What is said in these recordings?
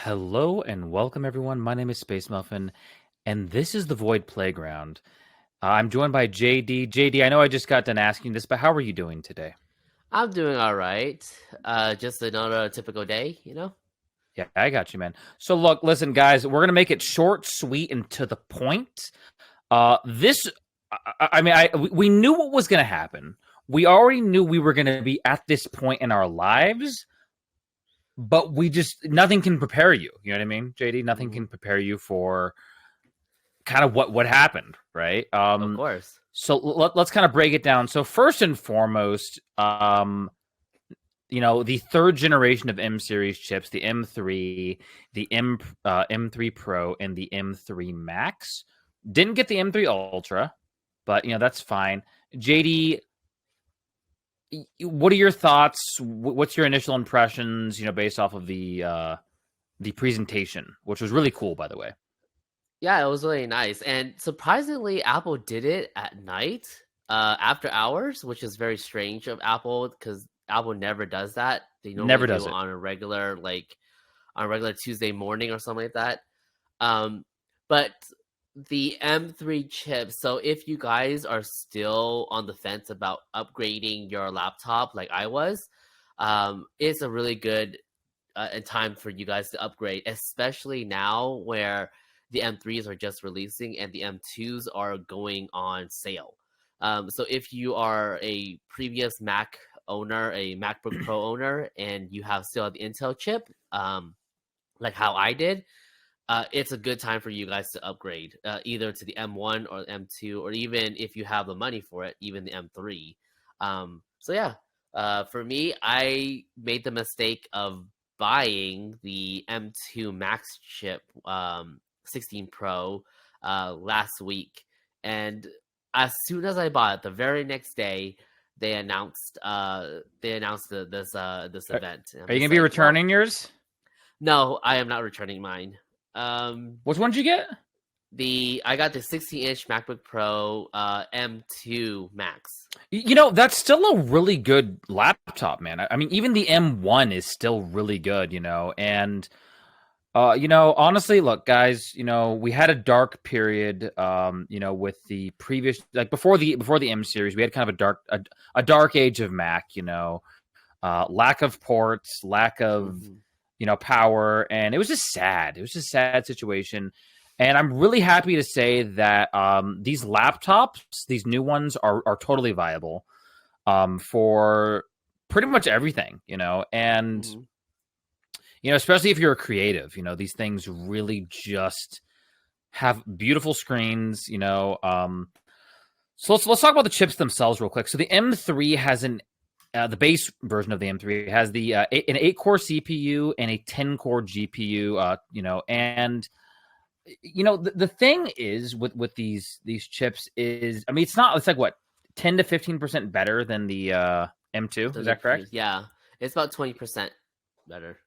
Hello and welcome, everyone. My name is Space Muffin, and this is the Void Playground. I'm joined by JD. JD, I know I just got done asking this, but how are you doing today? I'm doing all right. Just another typical day, Yeah, I got you, man. So, look, listen, guys, we're gonna make it short, sweet, and to the point. This, I mean, we knew what was gonna happen. We already knew we were gonna be at this point in our lives, but we just nothing can prepare you. You know what I mean, JD? Nothing hmm can prepare you for kind of what happened, right? Of course. So let's kind of break it down. So first and foremost, the third generation of M series chips, the M3, the M3 Pro, and the M3 Max, didn't get the M3 Ultra, but that's fine. JD, what are your thoughts? What's your initial impressions? Based off of the presentation, which was really cool, by the way. Yeah, it was really nice. And surprisingly, Apple did it at night, after hours, which is very strange of Apple because Apple never does that. They normally Never do does it it. on a regular Tuesday morning or something like that. Um, but the M3 chip, so if you guys are still on the fence about upgrading your laptop like I was, it's a really good time for you guys to upgrade, especially now where the M3s are just releasing and the M2s are going on sale. So if you are a previous Mac owner, a MacBook Pro owner, and you have still the Intel chip, like how I did, it's a good time for you guys to upgrade, either to the M1 or M2, or even if you have the money for it, even the M3. So yeah, for me, I made the mistake of buying the M2 Max chip, 16 Pro, last week, and as soon as I bought it, the very next day they announced this Are, event, and I'm are you gonna just be like, well, returning yours? no, I am not returning mine. Which one did you get? I got the 16-inch MacBook Pro, M2 Max. That's still a really good laptop, man. I mean, even the M1 is still really good, and honestly, look, guys, we had a dark period, with the previous, like before the M series, we had kind of a dark age of Mac, lack of ports, lack of hmm power, and it was just sad. It was just a sad situation. And I'm really happy to say that these laptops, these new ones, are totally viable for pretty much everything, and hmm especially if you're a creative, these things really just have beautiful screens, So let's talk about the chips themselves real quick. So the M3 has the base version of the M3 has an 8-core CPU and a 10-core GPU. And the thing is with these chips is, I mean, it's like what 10 to 15% better than the M2. So Is the that correct? previous, yeah, it's about 20% better,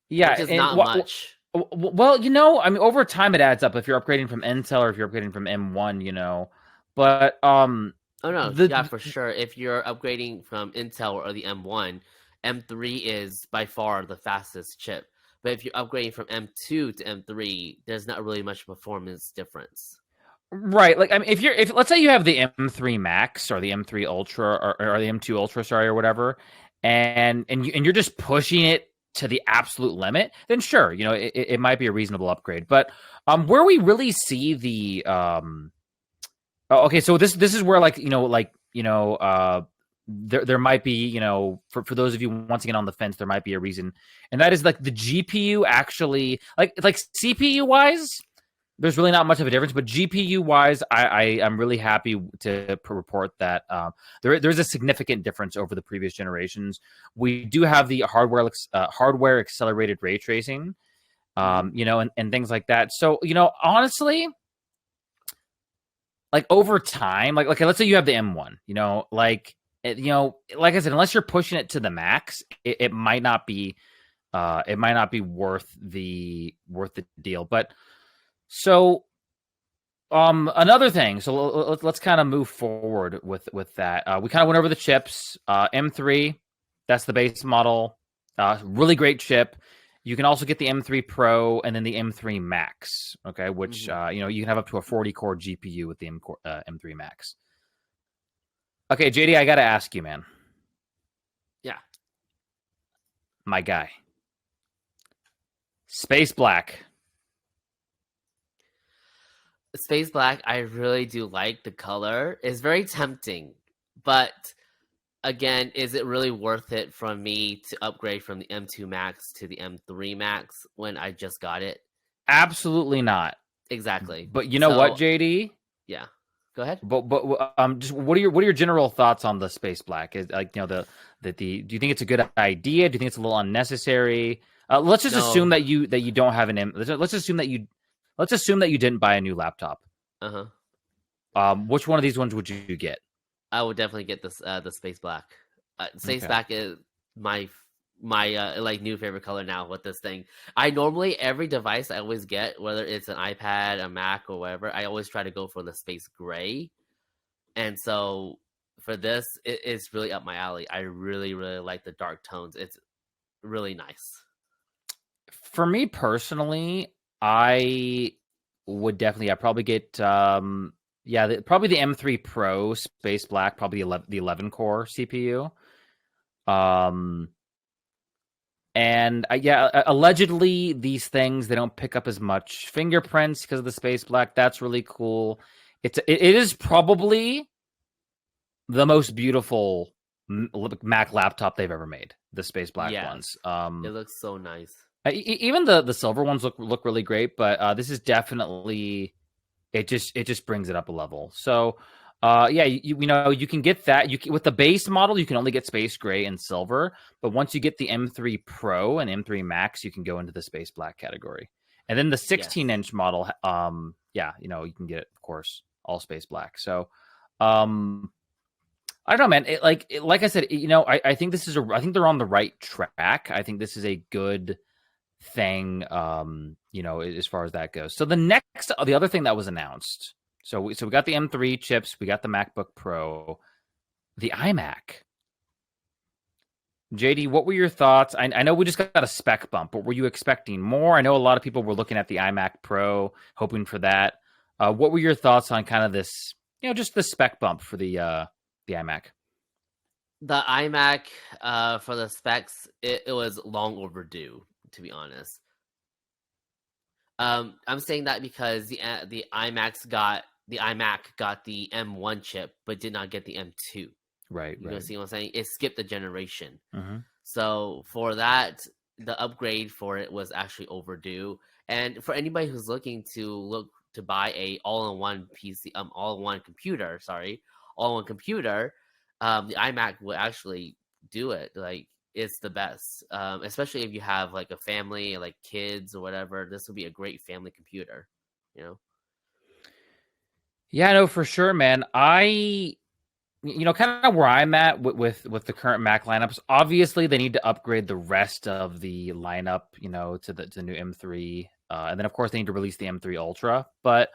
Yeah, which is and not much. well, I mean, over time it adds up if you're upgrading from Intel or if you're upgrading from M1. But Oh no, yeah, the for sure. If you're upgrading from Intel or the M1, M3 is by far the fastest chip. But if you're upgrading from M2 to M3, there's not really much performance difference. Right, like I mean, if let's say you have the M3 Max or the M3 Ultra or the M2 Ultra, sorry, or whatever, and you're just pushing it to the absolute limit, then sure, it might be a reasonable upgrade. But where we really see the okay, so this is where there might be, for those of you once again on the fence, there might be a reason, and that is like the GPU actually, like CPU wise, there's really not much of a difference, but GPU wise, I'm really happy to report that there's a significant difference over the previous generations. We do have the hardware accelerated ray tracing, hmm and things like that. So honestly, like over time, like okay, let's say you have the M1, like I said, unless you're pushing it to the max, it might not be worth the deal. But so another thing, so let's kind of move forward with that. We kind of went over the chips. M3, that's the base model. Really great chip. You can also get the M3 Pro and then the M3 Max. Okay, which you can have up to a 40 core GPU with the M3 Max. Okay, JD, I got to ask you, man. Yeah. My guy. Space Black. Space Black, I really do like the color. It's very tempting, but again, is it really worth it for me to upgrade from the M2 Max to the M3 Max when I just got it? Absolutely not. Exactly. But you know what, So, JD? yeah. Go ahead. But just what are your general thoughts on the Space Black? Is like do you think it's a good idea? Do you think it's a little unnecessary? Let's just assume No. that you don't have let's assume that you didn't buy a new laptop. Which one of these ones would you get? I would definitely get this the Space Black. Space Okay. Black is my like new favorite color now with this thing. I normally every device I always get, whether it's an iPad, a Mac, or whatever, I always try to go for the space gray. And so for this, it's really up my alley. I really, really like the dark tones. It's really nice. For me personally, I would definitely probably get probably the M3 Pro Space Black, probably the 11 core CPU. And allegedly these things, they don't pick up as much fingerprints because of the Space Black. That's really cool. It is probably the most beautiful Mac laptop they've ever made. The Space Black ones. It looks so nice. Even the silver ones look really great, but this is definitely it just brings it up a level. So you can get that. With the base model, you can only get space gray and silver, but once you get the M3 Pro and M3 Max, you can go into the Space Black category. And then the 16-inch model, you can get, of course, all Space Black. So, I don't know, man. Like I said, I think I think they're on the right track. I think this is a good thing, as far as that goes. So the other thing that was announced. So we got the M3 chips, we got the MacBook Pro, the iMac. JD, what were your thoughts? I know we just got a spec bump, but were you expecting more? I know a lot of people were looking at the iMac Pro, hoping for that. What were your thoughts on kind of this, just the spec bump for the iMac? The iMac, for the specs, it was long overdue, to be honest. I'm saying that because the iMac got the M1 chip, but did not get the M2. Right. You see what I'm saying? It skipped a generation. Mm-hmm. So for that, the upgrade for it was actually overdue. And for anybody who's looking to buy a all-in-one PC, all-in-one computer, the iMac will actually do it. Like, it's the best, especially if you have like a family, like kids or whatever. This will be a great family computer. Yeah, no, for sure, man. Kind of where I'm at with the current Mac lineups. Obviously, they need to upgrade the rest of the lineup, to the new M3, and then of course they need to release the M3 Ultra. But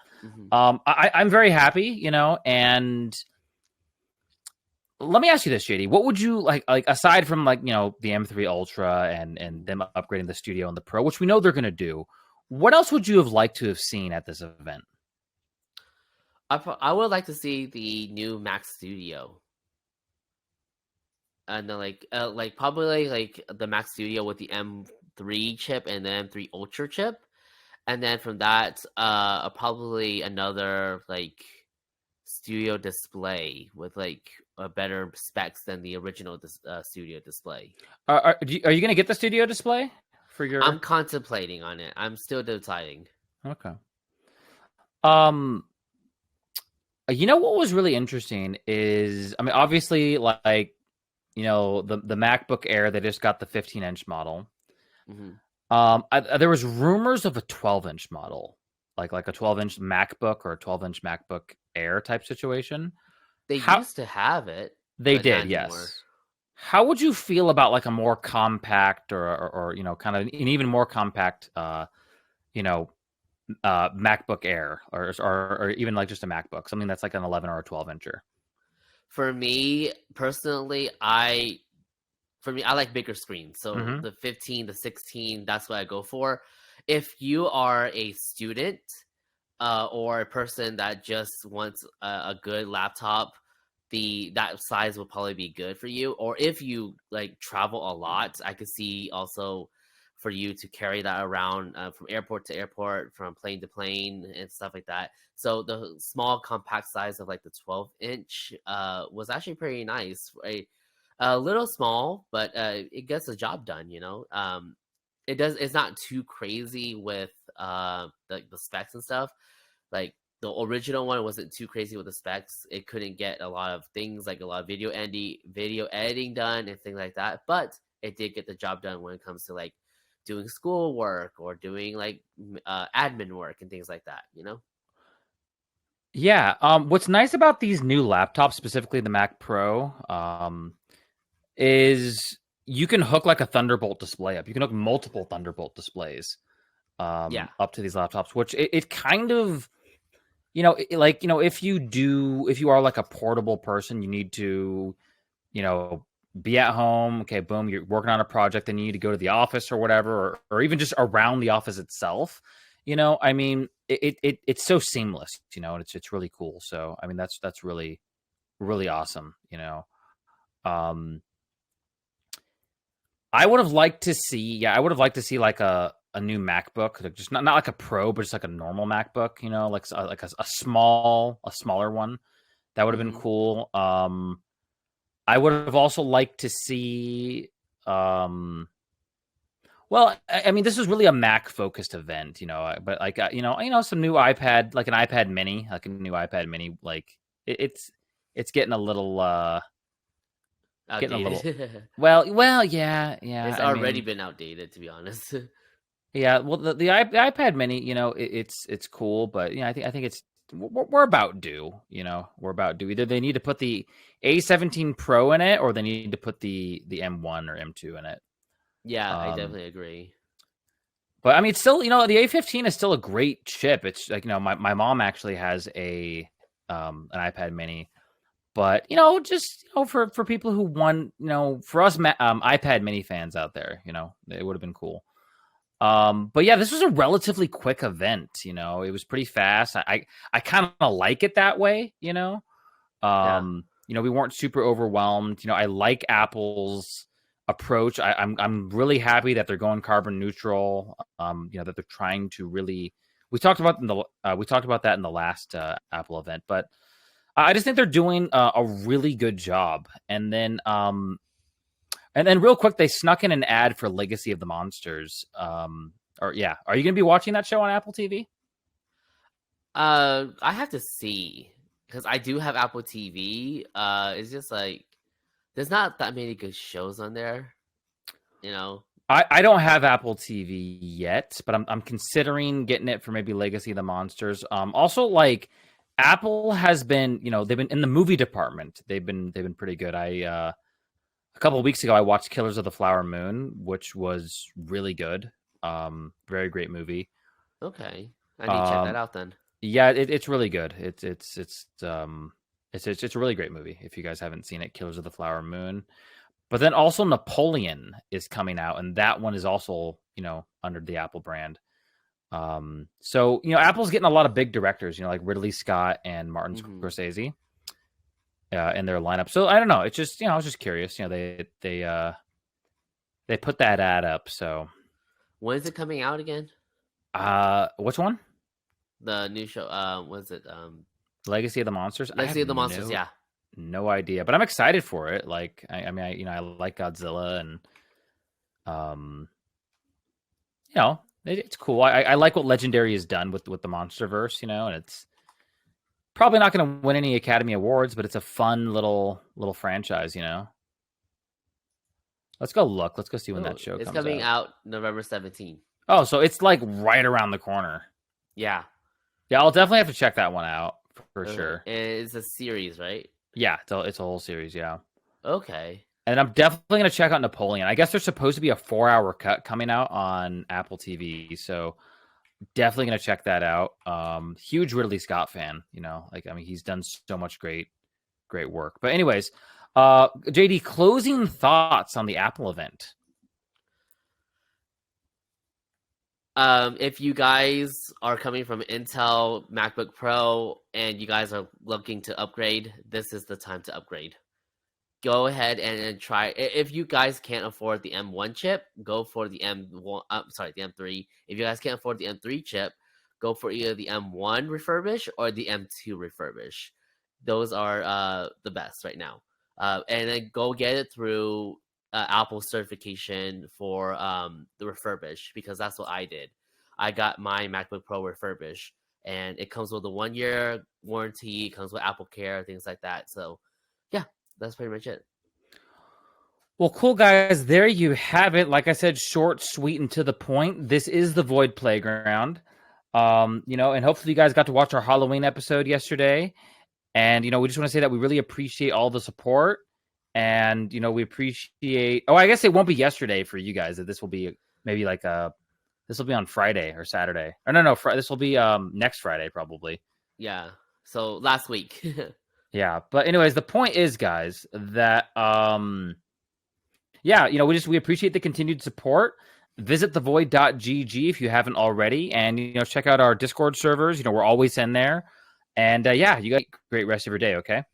I'm very happy, and let me ask you this, JD. What would you like aside from the M3 Ultra and them upgrading the Studio and the Pro, which we know they're going to do? What else would you have liked to have seen at this event? I would like to see the new Mac Studio, and then probably like the Mac Studio with the M3 chip and the M3 Ultra chip, and then from that, probably another like Studio display with like a better specs than the original Studio display. Are you going to get the Studio display for your? I'm contemplating on it. I'm still deciding. Okay. What was really interesting is, I mean, obviously, the MacBook Air, they just got the 15-inch model. Mm-hmm. There was rumors of a 12-inch model, like a 12-inch MacBook or a 12-inch MacBook Air type situation. They used to have it. They did, yes. Anymore. How would you feel about like a more compact or kind of an even more compact, MacBook Air or even like just a MacBook, something that's like an 11 or a 12 incher? For me personally, I for me, I like bigger screens. So Mm-hmm. the 15, the 16, that's what I go for. If you are a student or a person that just wants a good laptop, that size will probably be good for you. Or if you like travel a lot, I could see also for you to carry that around from airport to airport, from plane to plane, and stuff like that. So the small compact size of like the 12-inch was actually pretty nice. A little small, but it gets the job done. It does. It's not too crazy with the specs and stuff. Like the original one wasn't too crazy with the specs. It couldn't get a lot of things like a lot of video editing done and things like that. But it did get the job done when it comes to like doing school work or doing like admin work and things like that. Yeah. What's nice about these new laptops, specifically the Mac Pro, is you can hook like a Thunderbolt display up. You can hook multiple Thunderbolt displays Yeah. up to these laptops, which it kind of, if you are like a portable person, you need to, be at home. Okay, boom, you're working on a project, then you need to go to the office or whatever, or even just around the office itself. I mean, it's so seamless, and it's really cool. So, I mean, that's really, really awesome. I would have liked to see, like a new MacBook, like just not like a Pro, but just like a normal MacBook, like a smaller one. That would have been Hmm. cool. I would have also liked to see, well, I mean, this was really a Mac focused event, but like, some new iPad, like an iPad mini, like a new iPad mini, like it's getting a little, Outdated. well, yeah, yeah. It's I already mean, been outdated, to be honest. yeah, well, the iPad Mini, it's cool, but I think it's we're about due. We're about due. Either they need to put the A17 Pro in it, or they need to put the M1 or M2 in it. Yeah, I Um, definitely agree. but I mean, it's still, the A15 is still a great chip. It's like, my mom actually has an iPad Mini, but just for people who want, for us iPad Mini fans out there, it would have been cool. But yeah, this was a relatively quick event. It was pretty fast. I kind of like it that way. Yeah. We weren't super overwhelmed. I like Apple's approach. I'm really happy that they're going carbon neutral. That they're trying to really. We talked about that in the last Apple event, but I just think they're doing a really good job. And then real quick, they snuck in an ad for Legacy of the Monsters. Are you going to be watching that show on Apple TV? I have to see because I do have Apple TV. It's just like there's not that many good shows on there. You know. I don't have Apple TV yet, but I'm considering getting it for maybe Legacy of the Monsters. Also, like Apple has been, they've been in the movie department. They've been pretty good. A couple of weeks ago, I watched Killers of the Flower Moon, which was really good. Very great movie. Okay, I need to check that Um, out then. yeah, it's really good. It's a really great movie. If you guys haven't seen it, Killers of the Flower Moon. But then also Napoleon is coming out, and that one is also under the Apple brand. So Apple's getting a lot of big directors, like Ridley Scott and Martin Hmm. Scorsese, in their lineup. So I don't know. It's just I was just curious. They put that ad up. So When is it coming out again? which one? The new show. Was it Legacy of the Monsters. I Legacy have of the Monsters? Yeah. no idea, but I'm excited for it. Like I mean, I like Godzilla, and um, it's cool. I like what Legendary has done with the MonsterVerse. And it's probably not going to win any Academy Awards, but it's a fun little franchise. Let's go look. Let's go see when Oh, that show it's comes coming out. out November 17th. Oh, so it's like right around the corner. Yeah. Yeah, I'll definitely have to check that one out for sure. And it's a series, right? Yeah, it's a whole series. Yeah. Okay. And I'm definitely going to check out Napoleon. I guess there's supposed to be a 4-hour cut coming out on Apple TV. So definitely going to check that out. Huge Ridley Scott fan, he's done so much great work. But anyways, JD, closing thoughts on the Apple event. If you guys are coming from Intel MacBook Pro and you guys are looking to upgrade, this is the time to upgrade. Go ahead and try. If you guys can't afford the M1 chip, go for the M1. The M3. If you guys can't afford the M3 chip, go for either the M1 refurbish or the M2 refurbish. Those are the best right now. And then go get it through Apple certification for the refurbish, because that's what I did. I got my MacBook Pro refurbish, and it comes with a 1-year warranty. It comes with Apple Care, things like that. So, yeah, that's pretty much it. Well, cool, guys. There you have it. Like I said, short, sweet, and to the point. This is the Void Playground. And hopefully you guys got to watch our Halloween episode yesterday. And, we just want to say that we really appreciate all the support. And, we appreciate... Oh, I guess it won't be yesterday for you guys. That this will be maybe like this will be on Friday or Saturday. Or no, this will be next Friday probably. Yeah. So last week. Yeah. But anyways, the point is, guys, that we appreciate the continued support. Visit thevoid.gg if you haven't already, and check out our Discord servers. We're always in there. And you guys have a great rest of your day, okay?